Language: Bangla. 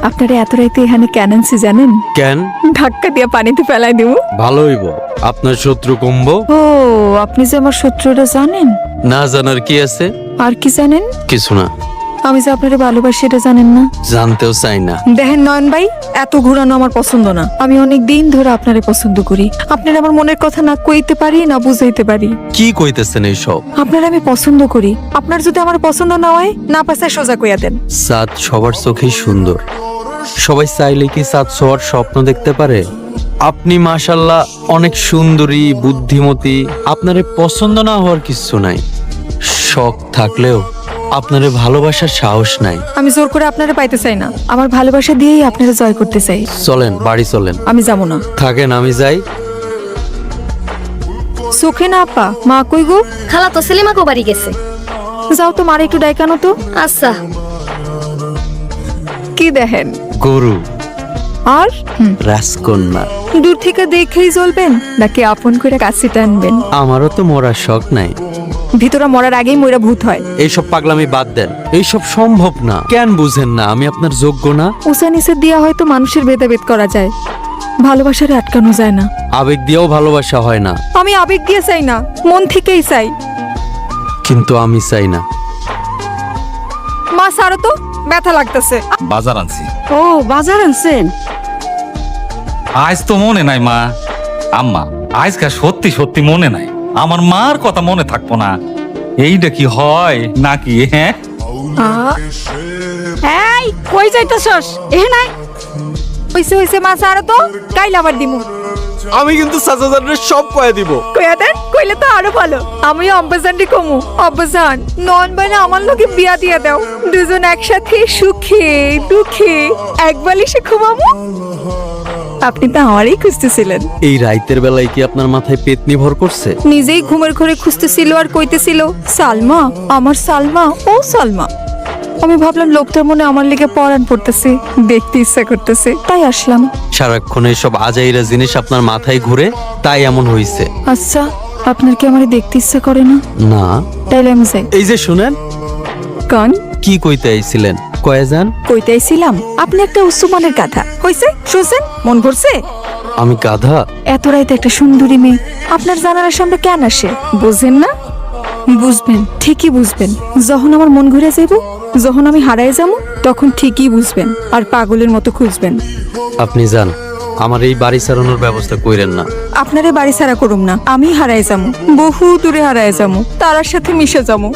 আপনারা এত রাইতে এখানে কেন আনছি জানেন? কেন? ধাক্কা দিয়ে পানিতে ফেলাই দেবো। ভালো হইব, আপনার শত্রু কমবো। ও, আপনি যে আমার শত্রুটা জানেন? না জানার কি আছে? আর কি জানেন? কিছু না, আমি যে আপনারা ভালোবাসি এটা জানেন না? জানতেও চাই না। দেখেন নয়ন ভাই, এত ঘুরানো আমার পছন্দ না। আমি অনেক দিন ধরে আপনারে পছন্দ করি। আপনার আমার মনের কথা না কইতে পারি না বুঝাইতে পারি। কি কইতেছেন এইসব? আপনার আমি পছন্দ করি। আপনার যদি আমার পছন্দ না হয়, না পাশে সোজা কইয়া দেন। চাঁদ সবার চোখেই সুন্দর, সবাই চাইলে কি চাঁদ সবার স্বপ্ন দেখতে পারে? আপনি মাশাল্লাহ অনেক সুন্দরী, বুদ্ধিমতী। আপনারে পছন্দ না হওয়ার কিছু নাই, শখ থাকলেও আপনারে ভালোবাসার সাহস নাই। আমি জোর করে আপনারে পাইতে চাই না, আমার ভালোবাসা দিয়েই আপনারা জয় করতে চাই। চলেন বাড়ি চলেন। আমি যাবো না। থাকেন, আমি যাই। চোখে না আপা, মা কই গো? খালা তো সেলিমা কো বাড়ি গেছে। যাও তো মারে একটু ডাইকানো তো। আচ্ছা। কি দেখেন? গরু, আর রাজকন্যা। দূর থেকে দেখেই জ্বলবেন নাকি আপন করে কাছে টানবেন? আমারও তো মরার শখ নাই। ভিতরে মরার আগেই মইরা ভূত হয়। এইসব পাগলামি বাদ দেন, এইসব সম্ভব না। কেন বুঝেন না আমি আপনার যোগ্য না? উঁচা নিচে দিয়া হয়তো মানুষের ভেদাভেদ করা যায়, ভালোবাসারে আটকানো যায় না। আবেগ দিয়েও ভালোবাসা হয় না। আমি আবেগ দিয়ে চাই না, মন থেকেই চাই। কিন্তু আমি চাই না। মা সারো তো, ব্যথা লাগতেছে। বাজার আনছি। ও, বাজার আনছেন? আজ তো মনে নাই মা। আম্মা, আজকে সত্যি সত্যি মনে নাই। আমার মার কথা মনে থাকবো না, এইটা কি হয় নাকি? হ্যাঁ, এই কই যাইতাছস? এ নাই হইছে হইছে, মা সারো তো, কাইলে আবার দিমু। আমি কিন্তু সাজাদারের সব কয়ে দিব। কইয়া দেন, কইলে তো আরো ভালো। আমিও অম্বাজানটি কমু। অম্বাজান, নন বাইনা আমার লোকে বিয়া দিয়া দাও। দুজন একসাথে সুখে দুঃখে এক বালিশে ঘুমামু। আপনি তো আমারই খুঁজতেছিলেন। এই রাইতের বেলায় কি আপনার মাথায় পেতনি ভর করছে? নিজেই ঘুমের ঘরে খুঁজতেছিল আর কইতেছিল, সালমা, আমার সালমা, ও সালমা। আমি ভাবলাম লোকটার মনে আমার লেগে পরাণ পড়তেছে, দেখতে ইচ্ছা করতেছে, তাই আসলাম। সারাক্ষণ এইসব আজাইরা জিনিস আপনার মাথায় ঘুরে, তাই এমন হইছে। আচ্ছা, আপনার কি আমার দেখতে ইচ্ছা করে না? না। তাইলে আমি যাই। এই যে শুনেন, কান কি কইতে আইছিলেন? কয়ে যান। কইতেছিলাম আপনি একটা উচ্চমানের গাধা। হইছে, শুনছেন? মন ভরছে? আমি গাধা? এত রাইতে একটা সুন্দরী মেয়ে আপনার জানালার সামনে কেন আসে? বুঝেন না? বুঝবেন, ঠিকই বুঝবেন। যখন আমার মন ঘুরে যাইব, যখন আমি হারায় যাবো, তখন ঠিকই বুঝবেন আর পাগলের মতো খুঁজবেন। আপনি যান, আমার এই বাড়ি ছাড়ানোর ব্যবস্থা কইরেন না। আপনারে বাড়ি ছাড়া করুম না, আমি হারায় যাবো, বহু দূরে হারায় যাবো, তারার সাথে মিশে যাবো।